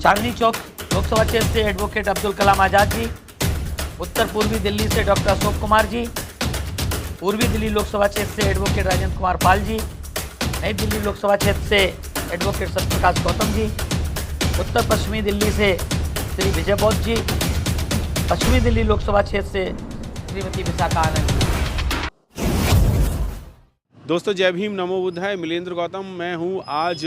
चांदनी चौक लोकसभा क्षेत्र से एडवोकेट अब्दुल कलाम आज़ाद जी, उत्तर पूर्वी दिल्ली से डॉक्टर अशोक कुमार जी, पूर्वी दिल्ली लोकसभा क्षेत्र से एडवोकेट राजेंद्र कुमार पाल जी, नई दिल्ली लोकसभा क्षेत्र से एडवोकेट सत्यप्रकाश गौतम जी, उत्तर पश्चिमी दिल्ली से श्री विजय बौद्ध जी, पश्चिमी दिल्ली लोकसभा क्षेत्र से श्रीमती विशाखा आनंद जी। दोस्तों जय भीम, नमो बुद्धाय। मिलेंद्र गौतम मैं हूं आज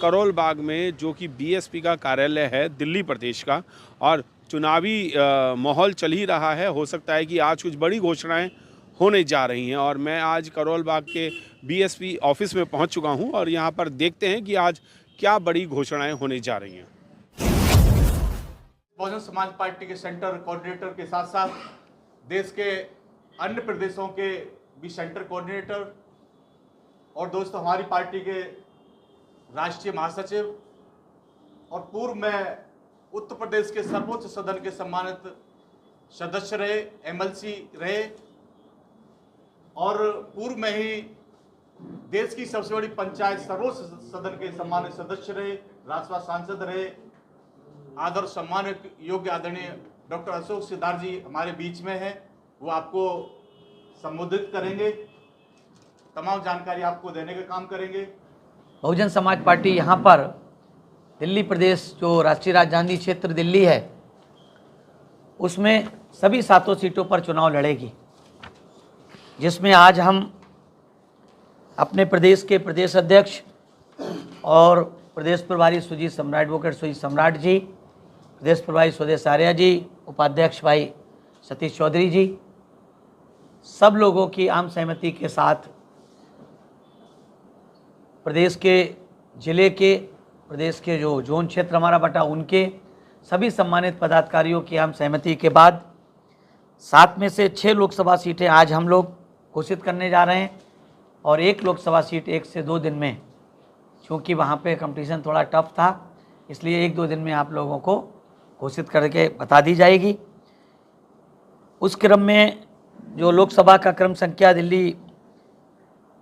करोल बाग में, जो कि बीएसपी का कार्यालय है दिल्ली प्रदेश का, और चुनावी माहौल चल ही रहा है। हो सकता है कि आज कुछ बड़ी घोषणाएं होने जा रही हैं, और मैं आज करोल बाग के बीएसपी ऑफिस में पहुंच चुका हूं, और यहां पर देखते हैं कि आज क्या बड़ी घोषणाएं होने जा रही हैं। बहुजन समाज पार्टी के सेंटर कोऑर्डिनेटर के साथ साथ देश के अन्य प्रदेशों के भी सेंटर कोऑर्डिनेटर और दोस्तों हमारी पार्टी के राष्ट्रीय महासचिव और पूर्व में उत्तर प्रदेश के सर्वोच्च सदन के सम्मानित सदस्य रहे, एमएलसी रहे, और पूर्व में ही देश की सबसे बड़ी पंचायत सर्वोच्च सदन के सम्मानित सदस्य रहे, राज्यसभा सांसद रहे, आदर सम्मान योग्य आदरणीय डॉक्टर अशोक सिद्धार्थ जी हमारे बीच में हैं। वो आपको संबोधित करेंगे, तमाम जानकारी आपको देने का काम करेंगे। बहुजन समाज पार्टी यहाँ पर दिल्ली प्रदेश, जो राष्ट्रीय राजधानी क्षेत्र दिल्ली है, उसमें सभी 7 सीटों पर चुनाव लड़ेगी, जिसमें आज हम अपने प्रदेश के प्रदेश अध्यक्ष और प्रदेश प्रभारी सुजीत सम्राट, एडवोकेट सुजीत सम्राट जी, प्रदेश प्रभारी स्वदेश आर्या जी, उपाध्यक्ष भाई सतीश चौधरी जी, सब लोगों की आम सहमति के साथ प्रदेश के जिले के, प्रदेश के जो जोन क्षेत्र हमारा बटा, उनके सभी सम्मानित पदाधिकारियों की आम सहमति के बाद 7 में से 6 लोकसभा सीटें आज हम लोग घोषित करने जा रहे हैं, और 1 लोकसभा सीट 1 से 2 दिन में, क्योंकि वहाँ पे कंपटीशन थोड़ा टफ था, इसलिए 1-2 दिन में आप लोगों को घोषित करके बता दी जाएगी। उस क्रम में जो लोकसभा का क्रम संख्या दिल्ली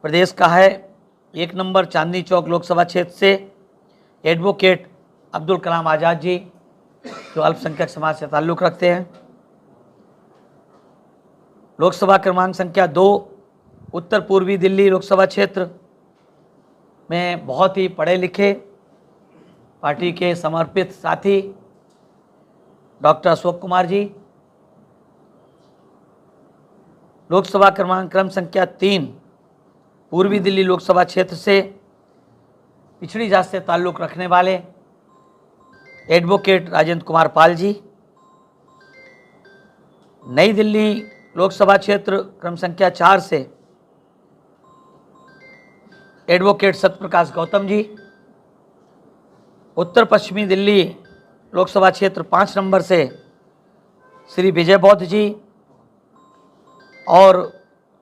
प्रदेश का है, 1 नंबर चांदनी चौक लोकसभा क्षेत्र से एडवोकेट अब्दुल कलाम आज़ाद जी, जो अल्पसंख्यक समाज से ताल्लुक़ रखते हैं। लोकसभा क्रमांक संख्या 2 उत्तर पूर्वी दिल्ली लोकसभा क्षेत्र में बहुत ही पढ़े लिखे पार्टी के समर्पित साथी डॉक्टर अशोक कुमार जी। लोकसभा क्रम संख्या 3 पूर्वी दिल्ली लोकसभा क्षेत्र से पिछड़ी जात से ताल्लुक़ रखने वाले एडवोकेट राजेंद्र कुमार पाल जी। नई दिल्ली लोकसभा क्षेत्र क्रम संख्या 4 से एडवोकेट सत्यप्रकाश गौतम जी। उत्तर पश्चिमी दिल्ली लोकसभा क्षेत्र 5 नंबर से श्री विजय बौद्ध जी, और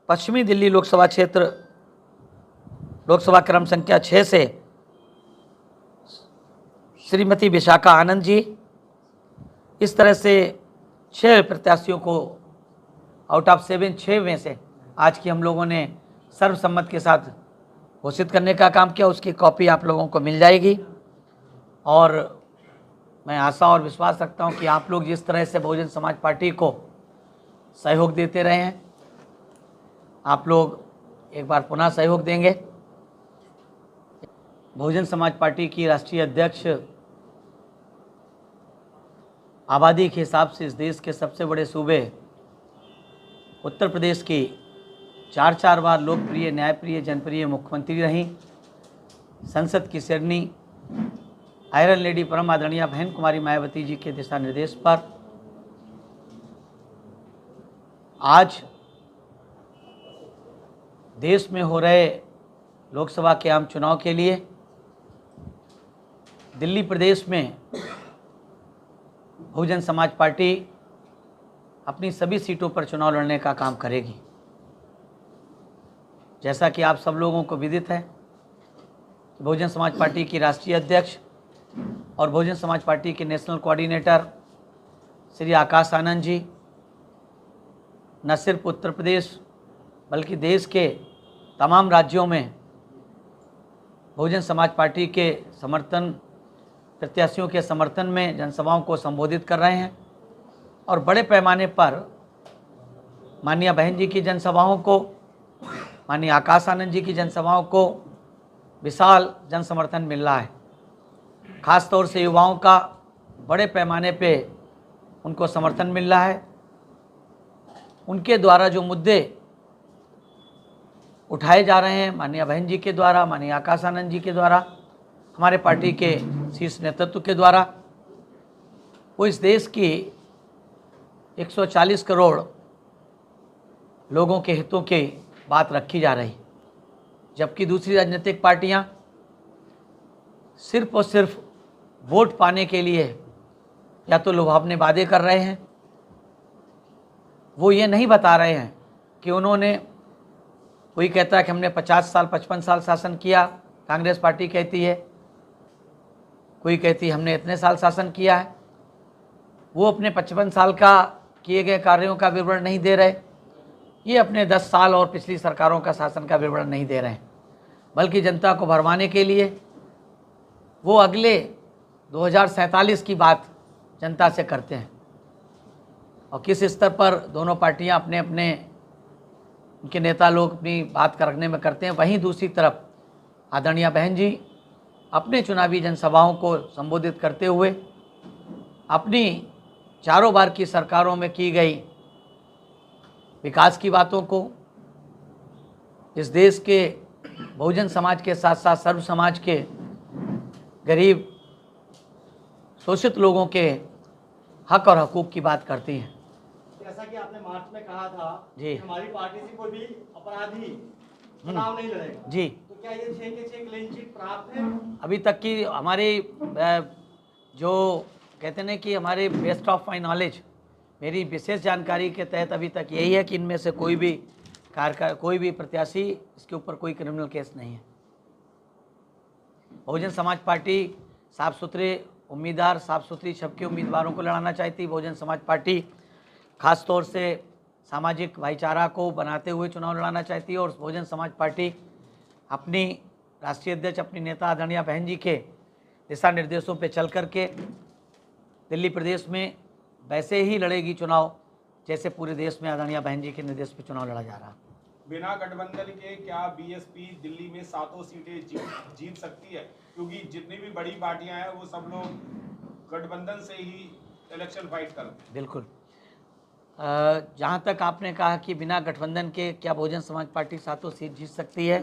पश्चिमी दिल्ली लोकसभा क्षेत्र लोकसभा क्रम संख्या 6 से श्रीमती विशाखा आनंद जी। इस तरह से 6 प्रत्याशियों को आउट ऑफ 7, 6 में से आज की हम लोगों ने सर्वसम्मत के साथ घोषित करने का काम किया। उसकी कॉपी आप लोगों को मिल जाएगी, और मैं आशा और विश्वास रखता हूं कि आप लोग जिस तरह से बहुजन समाज पार्टी को सहयोग देते रहे हैं, आप लोग एक बार पुनः सहयोग देंगे। बहुजन समाज पार्टी की राष्ट्रीय अध्यक्ष आबादी के हिसाब से इस देश के सबसे बड़े सूबे उत्तर प्रदेश की 4 बार लोकप्रिय, न्यायप्रिय, जनप्रिय मुख्यमंत्री रहीं। संसद की शेरनी आयरन लेडी परम आदरणीय बहन कुमारी मायावती जी के दिशा निर्देश पर आज देश में हो रहे लोकसभा के आम चुनाव के लिए दिल्ली प्रदेश में बहुजन समाज पार्टी अपनी सभी सीटों पर चुनाव लड़ने का काम करेगी। जैसा कि आप सब लोगों को विदित है, बहुजन समाज पार्टी की राष्ट्रीय अध्यक्ष और बहुजन समाज पार्टी के नेशनल कोऑर्डिनेटर श्री आकाश आनंद जी न सिर्फ उत्तर प्रदेश बल्कि देश के तमाम राज्यों में बहुजन समाज पार्टी के समर्थन प्रत्याशियों के समर्थन में जनसभाओं को संबोधित कर रहे हैं और बड़े पैमाने पर माननीय बहन जी की जनसभाओं को, माननीय आकाश आनंद जी की जनसभाओं को विशाल जन समर्थन मिल रहा है। खास तौर से युवाओं का बड़े पैमाने पे उनको समर्थन मिल रहा है। उनके द्वारा जो मुद्दे उठाए जा रहे हैं, माननीय बहन जी के द्वारा, माननीय आकाश आनंद जी के द्वारा, हमारे पार्टी के शीर्ष नेतृत्व के द्वारा, वो इस देश की 140 करोड़ लोगों के हितों की बात रखी जा रही, जबकि दूसरी राजनीतिक पार्टियां सिर्फ और सिर्फ वोट पाने के लिए या तो लुभावने वादे कर रहे हैं। वो ये नहीं बता रहे हैं कि उन्होंने, कोई कहता है कि हमने 50 साल 55 साल शासन किया, कांग्रेस पार्टी कहती है, कोई कहती है हमने इतने साल शासन किया है। वो अपने 55 साल का किए गए कार्यों का विवरण नहीं दे रहे, ये अपने 10 साल और पिछली सरकारों का शासन का विवरण नहीं दे रहे हैं, बल्कि जनता को भरमाने के लिए वो अगले 2047 की बात जनता से करते हैं। और किस स्तर पर दोनों पार्टियां अपने अपने उनके नेता लोग अपनी बात करने में करते हैं, वहीं दूसरी तरफ आदरणीय बहन जी अपने चुनावी जनसभाओं को संबोधित करते हुए अपनी चारों बार की सरकारों में की गई विकास की बातों को, इस देश के बहुजन समाज के साथ साथ सर्व समाज के गरीब शोषित लोगों के हक और हकूक़ की बात करती हैं। जैसा कि आपने मार्च में कहा था जी, कि हमारी पार्टी से कोई भी अपराधी चुनाव नहीं लड़ेगा जी, तो क्या ये 6 के 6 क्लीन चिट प्राप्त है? अभी तक की हमारी जो कहते हैं कि हमारे बेस्ट ऑफ माई नॉलेज, मेरी विशेष जानकारी के तहत अभी तक यही है कि इनमें से कोई भी प्रत्याशी इसके ऊपर कोई क्रिमिनल केस नहीं है। बहुजन समाज पार्टी साफ सुथरे उम्मीदवार, साफ सुथरी छवि के उम्मीदवारों को लड़ाना चाहती। बहुजन समाज पार्टी खास तौर से सामाजिक भाईचारा को बनाते हुए चुनाव लड़ाना चाहती है और बहुजन समाज पार्टी अपनी राष्ट्रीय अध्यक्ष, अपनी नेता आदरणीय बहन जी के दिशा निर्देशों पर चल करके दिल्ली प्रदेश में वैसे ही लड़ेगी चुनाव जैसे पूरे देश में आदरणीय बहन जी के निर्देश पर चुनाव लड़ा जा रहा। बिना गठबंधन के क्या बीएसपी दिल्ली में 7 सीटें जीत सकती है? क्योंकि जितनी भी बड़ी पार्टियां हैं वो सब लोग गठबंधन से ही इलेक्शन फाइट करते हैं। बिल्कुल। जहाँ तक आपने कहा कि बिना गठबंधन के क्या बहुजन समाज पार्टी 7 सीट जीत सकती है,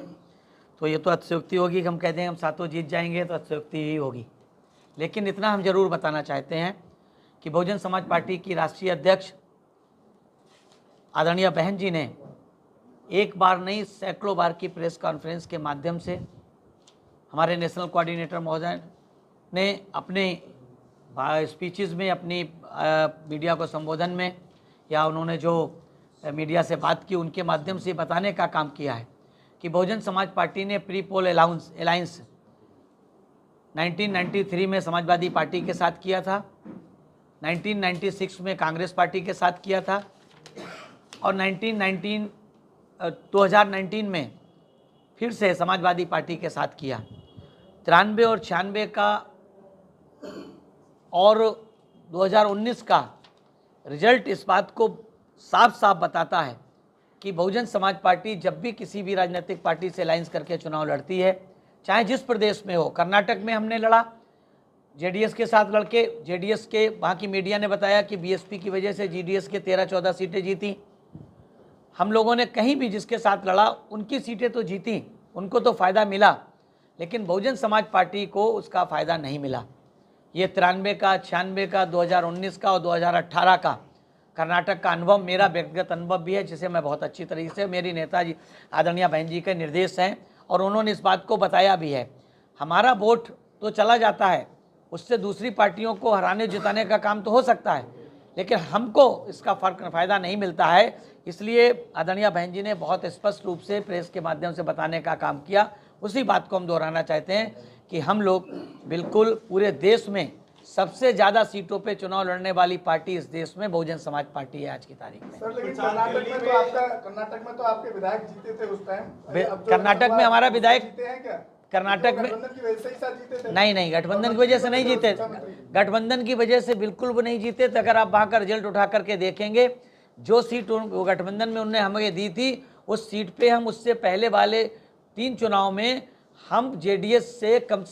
तो ये तो अतिशयोक्ति होगी कि हम कह दें हम 7 जीत जाएंगे, तो अतिशयोक्ति ही होगी। लेकिन इतना हम जरूर बताना चाहते हैं कि बहुजन समाज पार्टी की राष्ट्रीय अध्यक्ष आदरणीय बहन जी ने एक बार नहीं सैकड़ों बार की प्रेस कॉन्फ्रेंस के माध्यम से, हमारे नेशनल कोऑर्डिनेटर महोदय ने अपने स्पीचेस में, अपनी मीडिया को संबोधन में, या उन्होंने जो मीडिया से बात की उनके माध्यम से बताने का काम किया है कि बहुजन समाज पार्टी ने प्री पोल अलायंस 1993 में समाजवादी पार्टी के साथ किया था, 1996 में कांग्रेस पार्टी के साथ किया था और 2019 में फिर से समाजवादी पार्टी के साथ किया। 93 और 96 का और 2019 का रिजल्ट इस बात को साफ साफ बताता है कि बहुजन समाज पार्टी जब भी किसी भी राजनीतिक पार्टी से अलायंस करके चुनाव लड़ती है, चाहे जिस प्रदेश में हो, कर्नाटक में हमने लड़ा जेडीएस के साथ लड़के, जेडीएस के वहाँ की मीडिया ने बताया कि बीएसपी की वजह से जेडीएस के 13-14 सीटें जीती। हम लोगों ने कहीं भी जिसके साथ लड़ा उनकी सीटें तो जीती, उनको तो फ़ायदा मिला, लेकिन बहुजन समाज पार्टी को उसका फ़ायदा नहीं मिला। ये 93 का, 96 का, 2019 का और 2018 का कर्नाटक का अनुभव मेरा व्यक्तिगत अनुभव भी है, जिसे मैं बहुत अच्छी तरीके से, मेरी नेताजी आदरणीय बहन जी के निर्देश हैं और उन्होंने इस बात को बताया भी है। हमारा वोट तो चला जाता है, उससे दूसरी पार्टियों को हराने जिताने का काम तो हो सकता है, लेकिन हमको इसका फ़ायदा नहीं मिलता है। इसलिए आदरणीय बहन जी ने बहुत स्पष्ट रूप से प्रेस के माध्यम से बताने का काम किया। उसी बात को हम दोहराना चाहते हैं कि हम लोग बिल्कुल पूरे देश में सबसे ज़्यादा सीटों पे चुनाव लड़ने वाली पार्टी इस देश में बहुजन समाज पार्टी है आज की तारीख में। सर, लेकिन कर्नाटक में तो आपके विधायक जीते थे उस टाइम। कर्नाटक में हमारा विधायक जीते हैं क्या? कर्नाटक में गठबंधन की वजह से ही शायद जीते थे। नहीं, गठबंधन की वजह से नहीं जीते, गठबंधन की वजह से बिल्कुल वो नहीं जीते थे। अगर आप वहाँ का रिजल्ट उठा करके देखेंगे, जो सीट वो गठबंधन में उनने हमें दी थी, उस सीट पे हम उससे पहले वाले 3 चुनाव में हम जेडीएस से कम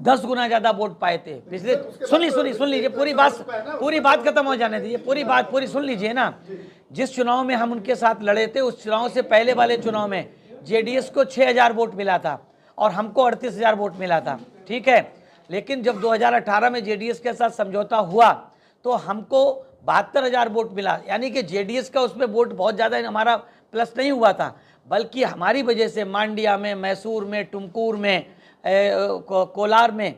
10 गुना ज्यादा वोट पाए थे पिछले। सुन लीजिए पूरी बात खत्म हो जाने दीजिए, पूरी सुन लीजिए ना। जिस चुनाव में हम उनके साथ लड़े थे, उस चुनाव से पहले वाले चुनाव में जेडीएस को 6000 वोट मिला था और हमको 38,000 वोट मिला था, ठीक है। लेकिन जब 2018 में जेडीएस के साथ समझौता हुआ तो हमको 72,000 वोट मिला, यानी कि जेडीएस का उसमें वोट बहुत ज़्यादा हमारा प्लस नहीं हुआ था, बल्कि हमारी वजह से मांड्या में, मैसूर में, टुमकुर में, कोलार में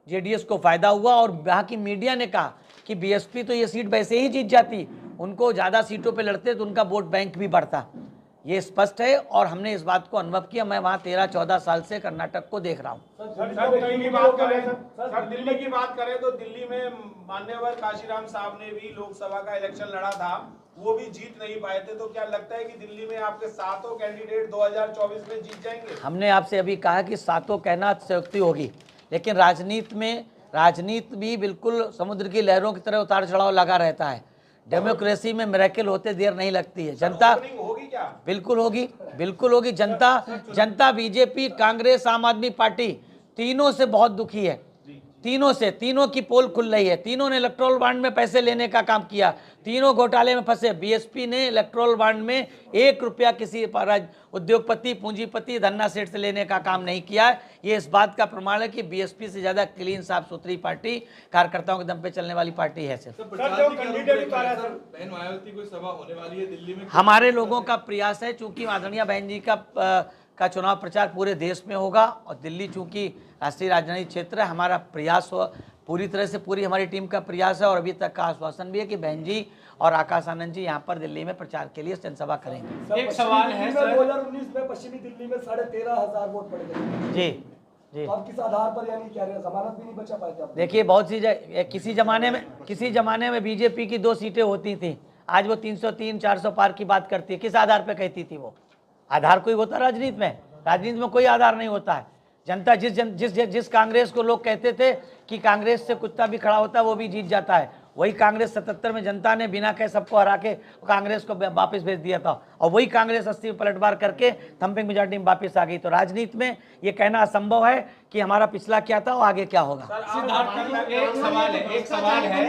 जेडीएस को फ़ायदा हुआ। और वहाँ की मीडिया ने कहा कि बीएसपी तो ये सीट वैसे ही जीत जाती, उनको ज़्यादा सीटों पे लड़ते तो उनका वोट बैंक भी बढ़ता। ये स्पष्ट है और हमने इस बात को अनुभव किया। मैं वहाँ 13-14 साल से कर्नाटक को देख रहा हूँ। सर दिल्ली की बात करें तो दिल्ली में मान्यवर काशीराम साहब ने भी लोकसभा का इलेक्शन लड़ा था, वो भी जीत नहीं पाए थे। तो क्या लगता है कि दिल्ली में आपके सातों कैंडिडेट 2024 में जीत जाएंगे? हमने आपसे अभी कहा कि सातों कहना अतिशयोक्ति होगी, लेकिन राजनीति भी बिल्कुल समुद्र की लहरों की तरह उतार चढ़ाव लगा रहता है। डेमोक्रेसी में मिरेकल होते देर नहीं लगती है। जनता होगी क्या? बिल्कुल होगी। जनता बीजेपी, कांग्रेस, आम आदमी पार्टी तीनों से बहुत दुखी है। तीनों की पोल खुल रही है। तीनों ने इलेक्ट्रोल बॉन्ड में पैसे लेने का काम किया, तीनों घोटाले में फंसे। बीएसपी ने इलेक्ट्रोल बॉन्ड में 1 रुपया किसी उद्योगपति, पूंजीपति, धन्ना सेठ से लेने का काम नहीं किया है। ये इस बात का प्रमाण है कि बीएसपी से ज़्यादा क्लीन, साफ सुथरी पार्टी, कार्यकर्ताओं के दम पे चलने वाली पार्टी है। सिर्फ बहन मायावती कोई सभा होने वाली है दिल्ली में? हमारे लोगों का प्रयास है, चूंकि आदरणीय बहन जी का चुनाव प्रचार पूरे देश में होगा और दिल्ली चूंकि राष्ट्रीय राजधानी क्षेत्र है, हमारा प्रयास हो पूरी तरह से, पूरी हमारी टीम का प्रयास है और अभी तक का आश्वासन भी है कि बहन जी और आकाश आनंद जी यहाँ पर दिल्ली में प्रचार के लिए जनसभा करेंगे। एक सवाल है सर, 2019 में पश्चिमी दिल्ली में 13,500 वोट पड़ गए। जी तो आप किस आधार पर, यानी क्या जमानत भी नहीं बचा पाए थे? देखिए, बहुत सी किसी ज़माने में बीजेपी की 2 सीटें होती थी, आज वो 303-400 पार की बात करती है। किस आधार पर कहती थी? वो आधार कोई होता है राजनीति में कोई आधार नहीं होता है। जनता जिस कांग्रेस को लोग कहते थे कि कांग्रेस से कुत्ता भी खड़ा होता है वो भी जीत जाता है, वही कांग्रेस 77 में जनता ने बिना कहे सबको हरा के कांग्रेस को वापस भेज दिया था और वही कांग्रेस 80 में पलटवार करके थम्पिंग मेजॉरिटी में वापस आ गई। तो राजनीति में ये कहना असंभव है कि हमारा पिछला क्या था और आगे क्या होगा। एक सवाल है,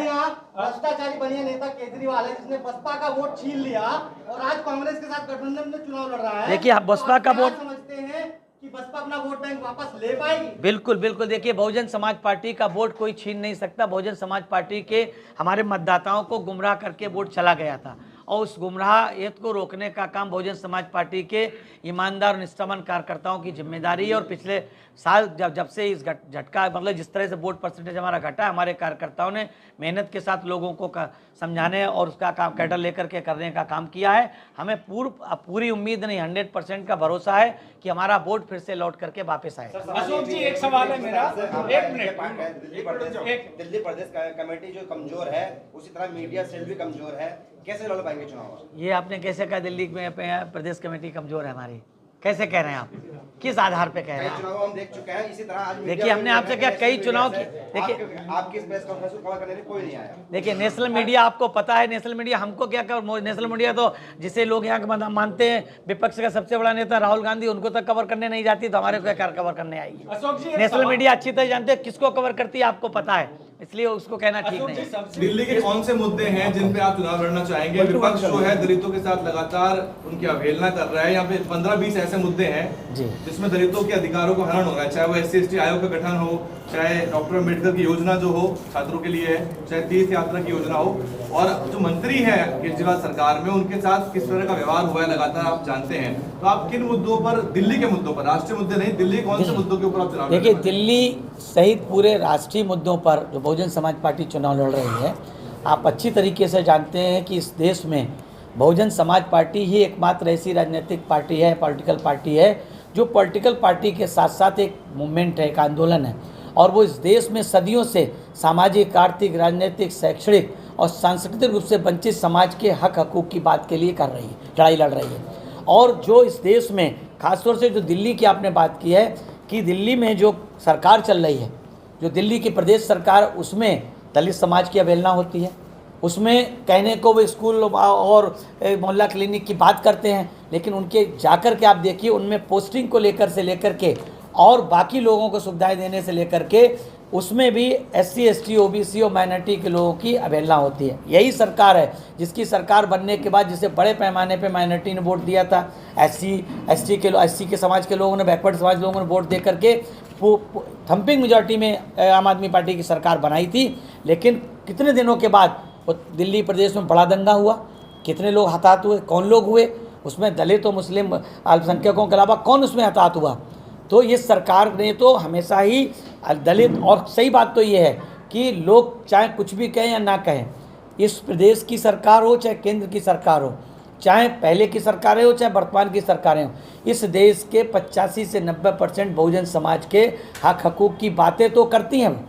भ्रष्टाचारी बनिया नेता केजरीवाल है जिसने बसपा का वोट छीन लिया और आज कांग्रेस के साथ गठबंधन में चुनाव लड़ रहा है। देखिए, बसपा का वोट समझते हैं कि बसपा अपना वोट बैंक वापस ले पाएगी? बिल्कुल। देखिए, बहुजन समाज पार्टी का वोट कोई छीन नहीं सकता। बहुजन समाज पार्टी के हमारे मतदाताओं को गुमराह करके वोट चला गया था और उस गुमराहियत को रोकने का काम बहुजन समाज पार्टी के ईमानदार और निष्ठावान कार्यकर्ताओं की जिम्मेदारी है। और पिछले साल जब से इस झटका, मतलब जिस तरह से वोट परसेंटेज हमारा घटा, हमारे कार्यकर्ताओं ने मेहनत के साथ लोगों को समझाने और उसका काम कैडर लेकर के करने का काम किया है। हमें पूरी उम्मीद नहीं, 100% का भरोसा है कि हमारा वोट फिर से लौट करके वापस आएगा। अशोक जी, एक सवाल है मेरा, 1 मिनट। दिल्ली प्रदेश कमेटी जो कमजोर है, उसी तरह मीडिया सेल भी कमजोर है, कैसे लड़ पाएंगे चुनाव? ये आपने कैसे कहा दिल्ली में प्रदेश कमेटी कमजोर है हमारी? कैसे कह रहे हैं आप? किस आधार पे कह रहे हैं? चुनाव हम देख चुके हैं, इसी तरह आज देखिए, हमने आपसे क्या कई चुनाव की, देखिए आपकी प्रेस कॉन्फ्रेंस को कवर करने के लिए कोई नहीं आया। देखिए, नेशनल मीडिया आपको पता है, नेशनल मीडिया हमको क्या कवर, नेशनल मीडिया तो जिसे लोग यहाँ मानते हैं विपक्ष का सबसे बड़ा नेता राहुल गांधी, उनको तक कवर करने नहीं जाती, तो हमारे को क्या कवर करने आएगी? नेशनल मीडिया अच्छी तरह जानते हैं किसको कवर करती है, आपको पता है, इसलिए उसको कहना ठीक नहीं। दिल्ली के कौन से मुद्दे हैं जिन पे आप चुनाव लड़ना चाहेंगे? विपक्ष जो है दलितों के साथ लगातार उनकी अवहेलना कर रहा है। यहाँ पे 15-20 ऐसे मुद्दे हैं जिसमें दलितों के अधिकारों को हनन हो रहा है, चाहे वो SC/ST आयोग का गठन हो, चाहे डॉक्टर अम्बेडकर की योजना जो हो छात्रों के लिए है, चाहे तीर्थ यात्रा की योजना हो। और जो मंत्री है केजरीवाल सरकार में, उनके साथ किस तरह का व्यवहार हुआ है लगातार आप जानते हैं। तो आप किन मुद्दों पर, दिल्ली के मुद्दों पर, राष्ट्रीय मुद्दे नहीं, दिल्ली कौन से मुद्दों के ऊपर आप चुनाव? देखिए, दिल्ली सहित पूरे राष्ट्रीय मुद्दों पर जो बहुजन समाज पार्टी चुनाव लड़ रही है, आप अच्छी तरीके से जानते हैं कि इस देश में बहुजन समाज पार्टी ही एकमात्र ऐसी राजनीतिक पार्टी है, पॉलिटिकल पार्टी है, जो पॉलिटिकल पार्टी के साथ साथ एक मूवमेंट है, एक आंदोलन है। और वो इस देश में सदियों से सामाजिक, आर्थिक, राजनीतिक, शैक्षणिक और सांस्कृतिक रूप से वंचित समाज के हक हकूक़ की बात के लिए कर रही है, लड़ाई लड़ रही है। और जो इस देश में खासतौर से जो दिल्ली की आपने बात की है कि दिल्ली में जो सरकार चल रही है, जो दिल्ली की प्रदेश सरकार, उसमें दलित समाज की अवहेलना होती है। उसमें कहने को वो स्कूल और मोहल्ला क्लिनिक की बात करते हैं, लेकिन उनके जाकर के आप देखिए उनमें पोस्टिंग को लेकर के और बाकी लोगों को सुविधाएं देने से लेकर के उसमें भी SC ST OBC और माइनॉरिटी के लोगों की अवहेलना होती है। यही सरकार है जिसकी सरकार बनने के बाद जिसे बड़े पैमाने पे माइनॉरिटी ने वोट दिया था, SC के समाज के लोगों ने, बैकवर्ड समाज लोगों ने वोट दे करके थम्पिंग मेजॉरिटी में आम आदमी पार्टी की सरकार बनाई थी। लेकिन कितने दिनों के बाद वो दिल्ली प्रदेश में बड़ा दंगा हुआ, कितने लोग हताहत हुए, कौन लोग हुए उसमें, दलित और मुस्लिम अल्पसंख्यकों के अलावा कौन उसमें हताहत हुआ। तो ये सरकार ने तो हमेशा ही दलित, और सही बात तो ये है कि लोग चाहे कुछ भी कहें या ना कहें, इस प्रदेश की सरकार हो चाहे केंद्र की सरकार हो, चाहे पहले की सरकारें हो चाहे वर्तमान की सरकारें हो, इस देश के 85 से 90% बहुजन समाज के हक हकूक़ की बातें तो करती हैं।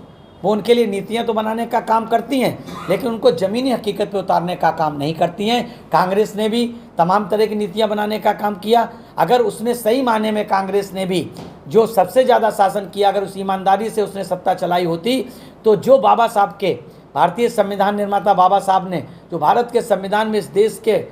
वो उनके लिए नीतियां तो बनाने का काम करती हैं, लेकिन उनको ज़मीनी हकीकत पे उतारने का काम नहीं करती हैं। कांग्रेस ने भी तमाम तरह की नीतियां बनाने का काम किया। अगर उसने सही मायने में कांग्रेस ने भी जो सबसे ज़्यादा शासन किया, अगर उस ईमानदारी से उसने सत्ता चलाई होती, तो जो बाबा साहब के, भारतीय संविधान निर्माता बाबा साहब ने जो भारत के संविधान में इस देश के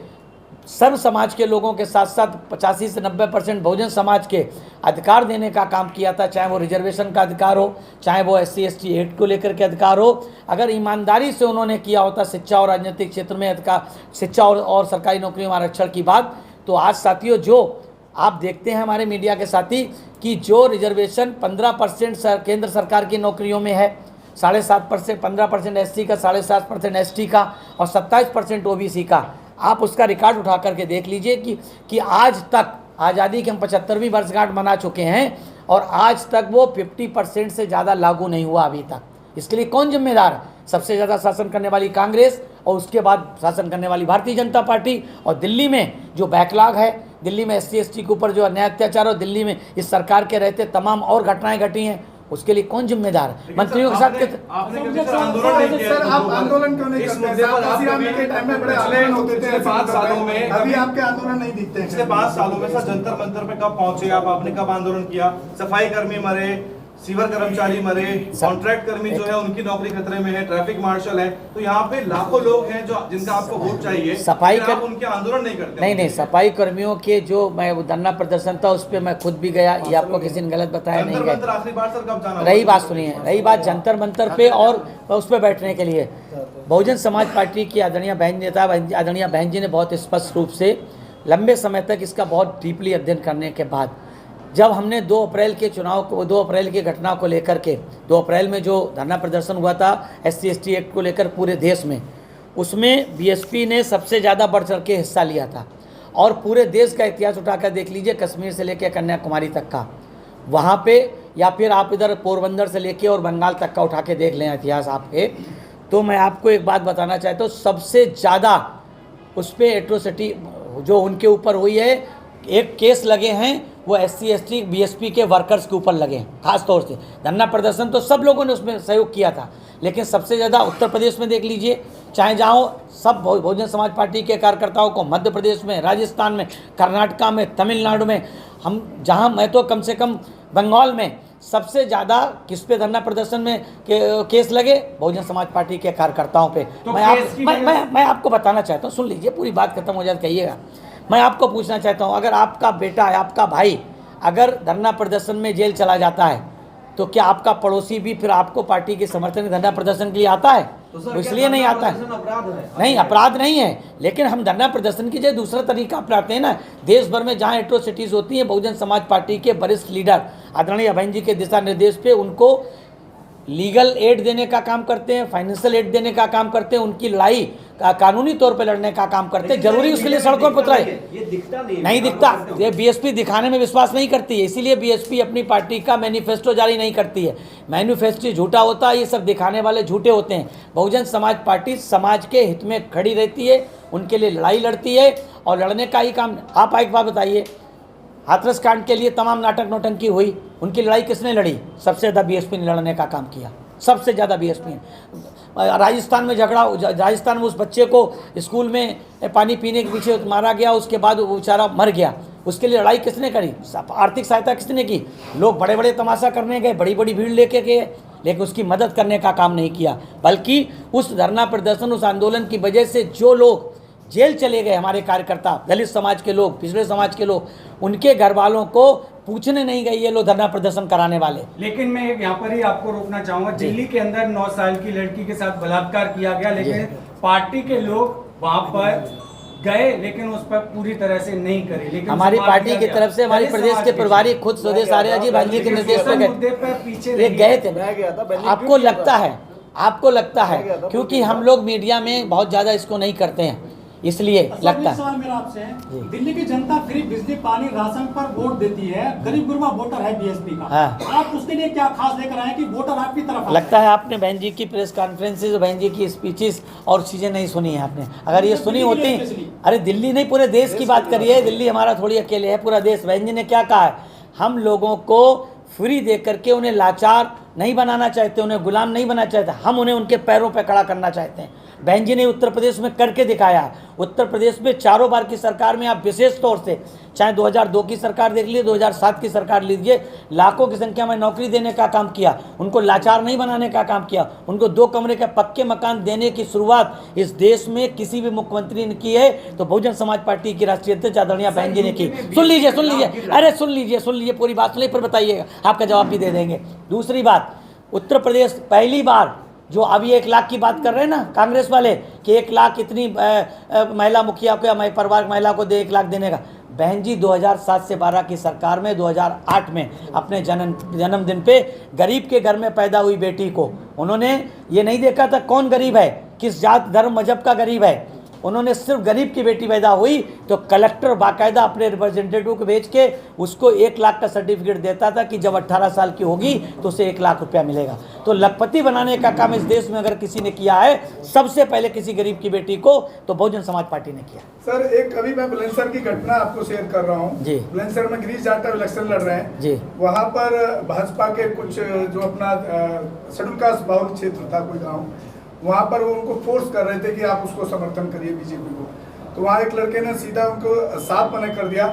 सर्व समाज के लोगों के साथ साथ 85 से 90% बहुजन समाज के अधिकार देने का काम किया था, चाहे वो रिजर्वेशन का अधिकार हो, चाहे वो SC ST एक्ट को लेकर के अधिकार हो, अगर ईमानदारी से उन्होंने किया होता शिक्षा और राजनीतिक क्षेत्र में अधिकार, शिक्षा और सरकारी नौकरियों में आरक्षण की बात, तो आज साथियों जो आप देखते हैं हमारे मीडिया के साथी कि जो रिजर्वेशन 15% केंद्र सरकार की नौकरियों में है, 7.5%, 15% SC का, 7.5% ST का और 27% OBC का, आप उसका रिकॉर्ड उठा करके देख लीजिए कि आज तक आज़ादी की हम 75वीं वर्षगांठ मना चुके हैं और आज तक वो 50% से ज़्यादा लागू नहीं हुआ अभी तक। इसके लिए कौन जिम्मेदार है? सबसे ज़्यादा शासन करने वाली कांग्रेस और उसके बाद शासन करने वाली भारतीय जनता पार्टी। और दिल्ली में जो बैकलॉग है, दिल्ली में SC ST के ऊपर जो अन्याय अत्याचार और दिल्ली में इस सरकार के रहते तमाम और घटनाएं घटी हैं, उसके लिए कौन जिम्मेदार है? मंत्रियों के साथ आपने कभी सर आंदोलन नहीं किया? सर आप आंदोलन क्यों नहीं इस करते? मुद्दे पर आप आंदोलन के टाइम में बड़े आंदोलन होते थे, पिछले 5 सालों में अभी आपके आंदोलन नहीं दिखते हैं। पिछले 5 सालों में सर जंतर मंतर पे कब पहुंचे आप? आपने कब आंदोलन किया? सफाई कर्मी मरे, सीवर कर्मचारी मरे, कॉन्ट्रैक्ट कर्मी जो है उनकी नौकरी खतरे में है, ट्रैफिक मार्शल है, तो यहाँ पे लाखों लोग हैं जो जिनका आपको वोट चाहिए, सफाई आप उनके आंदोलन नहीं करते? नहीं, सफाई कर्मियों के जो मैं वो धरना प्रदर्शन था उस पर मैं खुद भी गया, ये आपको किसी ने गलत बताया नहीं गया। आखिरी बार सर कब जाना? रही बात सुनिए, रही बात जंतर मंतर पे और उस पर बैठने के लिए, बहुजन समाज पार्टी की आदरणीय बहन नेता आदरणीय बहन जी ने बहुत स्पष्ट रूप से लंबे समय तक इसका बहुत डीपली अध्ययन करने के बाद, जब हमने 2 अप्रैल के चुनाव को, 2 अप्रैल की घटना को लेकर के, 2 अप्रैल में जो धरना प्रदर्शन हुआ था SC ST एक्ट को लेकर पूरे देश में, उसमें BSP ने सबसे ज़्यादा बढ़ चढ़ के हिस्सा लिया था। और पूरे देश का इतिहास उठाकर देख लीजिए, कश्मीर से लेकर कन्याकुमारी तक का, वहाँ पे, या फिर आप इधर पोरबंदर से लेके और बंगाल तक का उठा के देख लें इतिहास आपके, तो मैं आपको एक बात बताना चाहता हूँ, सबसे ज़्यादा उस पर एट्रोसिटी जो उनके ऊपर हुई है, एक केस लगे हैं वो SC ST BSP के वर्कर्स के ऊपर लगे हैं। खास तौर से धरना प्रदर्शन तो सब लोगों ने उसमें सहयोग किया था, लेकिन सबसे ज़्यादा उत्तर प्रदेश में देख लीजिए, चाहे जहाँ सब बहुजन समाज पार्टी के कार्यकर्ताओं को, मध्य प्रदेश में, राजस्थान में, कर्नाटका में, तमिलनाडु में, हम जहाँ, मैं तो कम से कम बंगाल में सबसे ज़्यादा किस पे धरना प्रदर्शन में केस लगे? बहुजन समाज पार्टी के कार्यकर्ताओं पे। तो मैं आपको बताना चाहता हूँ, सुन लीजिए, पूरी बात खत्म हो जाए कहिएगा। मैं आपको पूछना चाहता हूँ, अगर आपका बेटा है, आपका भाई अगर धरना प्रदर्शन में जेल चला जाता है, तो क्या आपका पड़ोसी भी फिर आपको पार्टी के समर्थन में धरना प्रदर्शन के लिए आता है? तो इसलिए नहीं आता है। नहीं, अपराध नहीं है, लेकिन हम धरना प्रदर्शन की जगह दूसरा तरीका अपनाते हैं ना। देश भर में जहाँ एट्रोसिटीज़ होती हैं, बहुजन समाज पार्टी के वरिष्ठ लीडर आदरणीय बहन जी के दिशा निर्देश पे उनको लीगल एड देने का काम करते हैं, फाइनेंशियल एड देने का काम करते हैं, उनकी लड़ाई कानूनी तौर पे लड़ने का काम करते हैं। जरूरी उसके लिए सड़कों पर उतराए? ये दिखता नहीं दिखता। ये BSP दिखाने में विश्वास नहीं करती है, इसीलिए BSP अपनी पार्टी का मैनिफेस्टो जारी नहीं करती है। मैनिफेस्टो झूठा होता है, ये सब दिखाने वाले झूठे होते हैं। बहुजन समाज पार्टी समाज के हित में खड़ी रहती है, उनके लिए लड़ाई लड़ती है और लड़ने का ही काम। आप एक बात बताइए, हाथरस कांड के लिए तमाम नाटक नौटंकी हुई, उनकी लड़ाई किसने लड़ी? सबसे ज़्यादा BSP ने लड़ने का काम किया, सबसे ज़्यादा BSP। राजस्थान में झगड़ा, राजस्थान में उस बच्चे को स्कूल में पानी पीने के पीछे मारा गया, उसके बाद वो बेचारा मर गया, उसके लिए लड़ाई किसने करी? आर्थिक सहायता किसने की? लोग बड़े बड़े तमाशा करने गए, बड़ी बड़ी भीड़ लेके गए, लेकिन उसकी मदद करने का काम नहीं किया। बल्कि उस धरना प्रदर्शन, उस आंदोलन की वजह से जो लोग जेल चले गए, हमारे कार्यकर्ता, दलित समाज के लोग, पिछड़े समाज के लोग, उनके घर वालों को पूछने नहीं गए ये लोग धरना प्रदर्शन कराने वाले। लेकिन मैं यहाँ पर ही आपको रोकना चाहूंगा, दिल्ली के अंदर 9 साल की लड़की के साथ बलात्कार किया गया, लेकिन पार्टी के लोग वहां पर गए, लेकिन उस पर पूरी तरह से नहीं करे। लेकिन हमारी पार्टी की तरफ से हमारी प्रदेश के प्रभारी खुद स्वदेश आ रहे हैं जी, भाई जी के निर्देश पे गए, ये गए थे। आपको लगता है क्योंकि हम लोग मीडिया में बहुत ज़्यादा इसको नहीं करते हैं, इसलिए लगता है। सवाल मेरा आपसे है, दिल्ली की जनता फ्री बिजली, पानी, राशन पर वोट देती है, गरीब गुरबा वोटर है बीएसपी का। हाँ। आप उसके लिए क्या खास लेकर आए कि वोटर आपकी तरफ आए? लगता है आपने बहन जी की प्रेस कॉन्फ्रेंसेज, बहन जी की स्पीचेस और चीज़ें नहीं सुनी है आपने। अगर ये सुनी होती, अरे दिल्ली नहीं पूरे देश की बात करिए, दिल्ली हमारा थोड़ी अकेले है, पूरा देश। बहन जी ने क्या कहा है? हम लोगों को फ्री दे करके उन्हें लाचार नहीं बनाना चाहते, उन्हें गुलाम नहीं बनाना चाहते, हम उन्हें उनके पैरों पर खड़ा करना चाहते हैं। बहन जी ने उत्तर प्रदेश में करके दिखाया है। उत्तर प्रदेश में चारों बार की सरकार में आप विशेष तौर से, चाहे 2002 की सरकार देख लीजिए, 2007 की सरकार लीजिए, लाखों की संख्या में नौकरी देने का काम किया, उनको लाचार नहीं बनाने का काम किया, उनको 2 कमरे के पक्के मकान देने की शुरुआत इस देश में किसी भी मुख्यमंत्री ने की है तो बहुजन समाज पार्टी की राष्ट्रीय अध्यक्ष आदरणीय बहन जी ने की। सुन लीजिए, अरे सुन लीजिए, पूरी बात सुनिए, फिर बताइएगा, आपका जवाब भी दे देंगे। दूसरी बात, उत्तर प्रदेश पहली बार, जो अभी 1 लाख की बात कर रहे हैं ना कांग्रेस वाले कि 1 लाख इतनी महिला मुखिया को या परिवार महिला को 1 लाख देने का, बहन जी 2007 से 12 की सरकार में 2008 में अपने जन्मदिन पे गरीब के घर में पैदा हुई बेटी को उन्होंने ये नहीं देखा था कौन गरीब है, किस जात धर्म मजहब का गरीब है, उन्होंने सिर्फ गरीब की बेटी पैदा हुई तो कलेक्टर बाकायदा अपने रिप्रेजेंटेटिव को भेज के उसको 1 लाख का सर्टिफिकेट देता था कि जब 18 साल की होगी तो उसे 1 लाख रुपया मिलेगा। तो लखपति बनाने का काम इस देश में अगर किसी ने किया है, सबसे पहले किसी गरीब की बेटी को, तो बहुजन समाज पार्टी ने किया। सर, एक अभी मैं बुलंदशहर की घटना आपको शेयर कर रहा हूँ जी। बुलंदशहर में गिरीश जाटव इलेक्शन लड़ रहे हैं जी। वहाँ पर भाजपा के कुछ जो अपना शेड्यूल कास्ट बाहुल क्षेत्र था कोई गाँव, वहाँ पर वो उनको फोर्स कर रहे थे कि आप उसको समर्थन करिए बीजेपी को। तो वहाँ एक लड़के ने सीधा उनको साफ मना कर दिया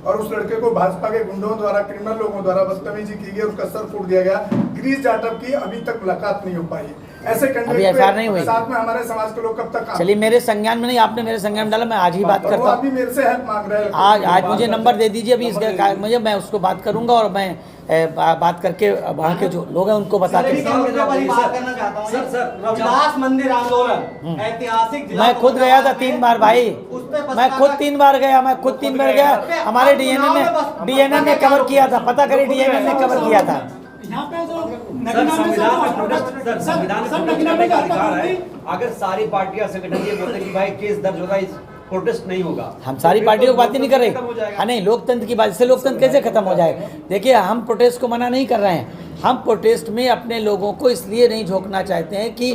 और उस लड़के को भाजपा के गुंडों द्वारा, क्रिमिनल लोगों द्वारा बदतमीजी की गई, उसका सर फूट दिया गया। गिरीश जाटव की अभी तक मुलाकात नहीं हो पाई। ऐसे कैंडिडेट नहीं हुई। साथ में हमारे समाज के लोग कब तक? चलिए, मेरे संज्ञान में नहीं, आपने मेरे संज्ञान में डाला, मैं आज ही बात करता हूँ। मेरे से हेल्प मांग रहे हैं आज मुझे नंबर दे दीजिए अभी इसका, मुझे, मैं उसको बात करूंगा और मैं बात करके वहाँ के जो लोग हैं उनको बता के रविदास मंदिर आंदोलन ऐतिहासिक, मैं खुद गया था 3 बार भाई, मैं खुद 3 बार गया, हमारे डीएनए ने कवर किया था, पता करिए डीएनए ने कवर किया था। यहाँ पे जो संविधान में अधिकार है, अगर सारी पार्टियां संगठन ये बोलते कि भाई केस दर्ज होगा, इस प्रोटेस्ट नहीं होगा, हम सारी पार्टियों की बात ही नहीं कर रहे। हाँ नहीं, लोकतंत्र की बात से लोकतंत्र कैसे खत्म हो जाए? देखिए, हम प्रोटेस्ट को मना नहीं कर रहे हैं, हम प्रोटेस्ट में अपने लोगों को इसलिए नहीं झोंकना चाहते हैं कि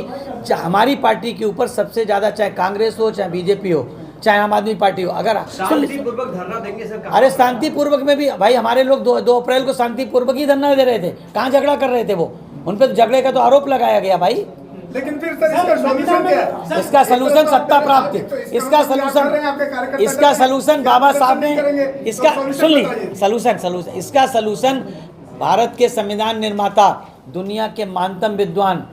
हमारी पार्टी के ऊपर सबसे ज़्यादा, चाहे कांग्रेस हो, चाहे बीजेपी हो, चाहे आम आदमी पार्टी हो, अगर शांतिपूर्वक धरना देंगे सर। अरे शांतिपूर्वक में भी भाई हमारे लोग 2 अप्रैल को शांतिपूर्वक ही धरना दे रहे थे, कहाँ झगड़ा कर रहे थे वो? उन पर तो झगड़े का तो आरोप लगाया गया भाई। लेकिन फिर सर इसका सॉल्यूशन क्या है? इसका सलूशन सत्ता प्राप्ति, इसका सलूशन बाबा साहब ने, इसका सुन लीजिए, सलूशन इसका सलूशन भारत के संविधान निर्माता, दुनिया के महानतम विद्वान,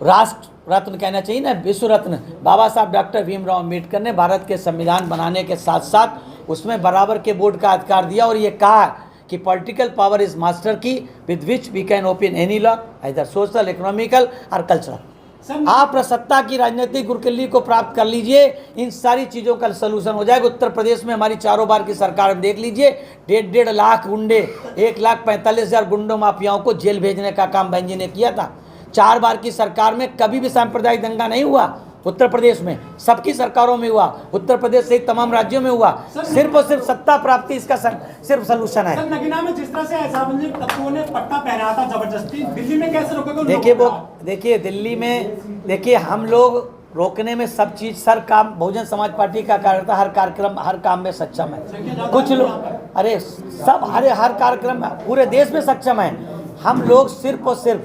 राष्ट्र रत्न कहना चाहिए ना, विश्व रत्न बाबा साहब डॉक्टर भीमराव अम्बेडकर ने भारत के संविधान बनाने के साथ साथ उसमें बराबर के वोट का अधिकार दिया और ये कहा कि political power is master key with which we can open any law either social, economical और कल्चरल। आप सत्ता की राजनीतिक गुरकिल्ली को प्राप्त कर लीजिए, इन सारी चीज़ों का सलूशन हो जाएगा। उत्तर प्रदेश में हमारी 4 बार की सरकार में देख लीजिए, 1.5 लाख गुंडे, 1,45,000 गुंडों माफियाओं को जेल भेजने का काम बहन जी ने किया था। 4 बार की सरकार में कभी भी सांप्रदायिक दंगा नहीं हुआ उत्तर प्रदेश में, सबकी सरकारों में हुआ, उत्तर प्रदेश सहित तमाम राज्यों में हुआ। सिर्फ और सिर्फ सत्ता प्राप्ति इसका सिर्फ सलूशन है। सर, नगीना में जिस तरह से असामाजिक तत्वों ने पट्टा पहनाया था जबरदस्ती, दिल्ली में कैसे रोकेगा? देखिए दिल्ली में, देखिए हम लोग रोकने में सब चीज़, सर काम बहुजन समाज पार्टी का कार्यकर्ता हर कार्यक्रम, हर काम में सक्षम है। कुछ लोग, अरे सब, अरे हर कार्यक्रम पूरे देश में सक्षम है। हम लोग सिर्फ और सिर्फ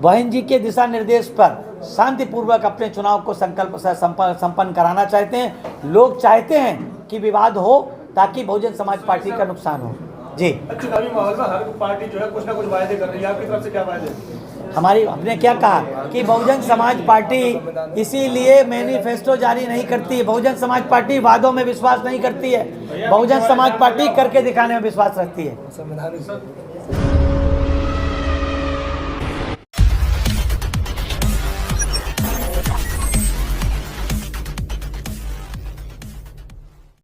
बहन जी के दिशा निर्देश पर शांतिपूर्वक अपने चुनाव को संकल्प से संपन्न कराना चाहते हैं। लोग चाहते हैं कि विवाद हो, ताकि बहुजन समाज पार्टी का नुकसान हो। जी, चुनावी माहौल में हर पार्टी जो है कुछ ना कुछ वायदे कर रही है, आपकी तरफ से क्या वायदे? हमने क्या कहा कि बहुजन समाज पार्टी इसीलिए मैनिफेस्टो जारी नहीं करती है। बहुजन समाज पार्टी वादों में विश्वास नहीं करती है, बहुजन समाज पार्टी करके दिखाने में विश्वास रखती है।